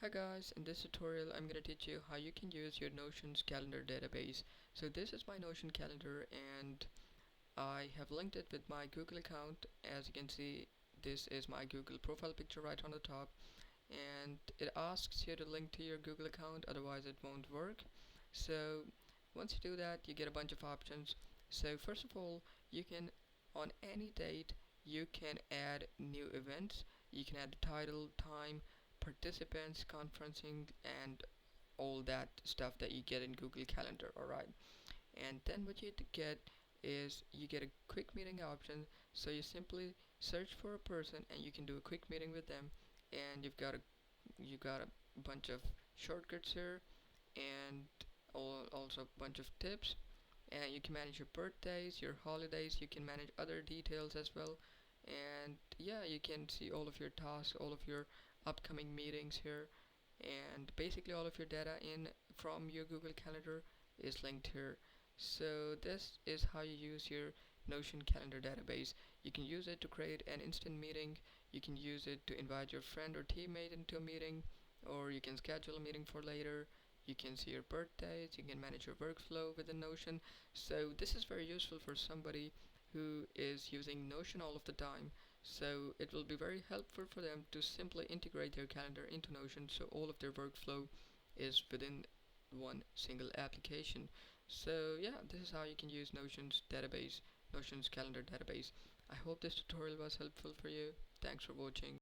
Hi guys, in this tutorial I'm going to teach you how you can use your Notion's calendar database. So this is my Notion calendar and I have linked it with my Google account. As you can see, this is my Google profile picture right on the top, and it asks you to link to your Google account, otherwise it won't work. So once you do that, you get a bunch of options. So first of all, you can, on any date, you can add new events. You can add the title, time, participants, conferencing, and all that stuff that you get in Google Calendar. Alright, and then what you get is you get a quick meeting option. So you simply search for a person and you can do a quick meeting with them, and you got a bunch of shortcuts here, and also a bunch of tips, and you can manage your birthdays, your holidays, you can manage other details as well. And yeah, you can see all of your tasks, all of your upcoming meetings here, and basically all of your data in from your Google Calendar is linked here. So this is how you use your Notion calendar database. You can use it to create an instant meeting, you can use it to invite your friend or teammate into a meeting, or you can schedule a meeting for later. You can see your birthdays, you can manage your workflow within Notion. So this is very useful for somebody who is using Notion all of the time. So it will be very helpful for them to simply integrate their calendar into Notion, so all of their workflow is within one single application. So yeah, this is how you can use Notion's calendar database. I hope this tutorial was helpful for you. Thanks for watching.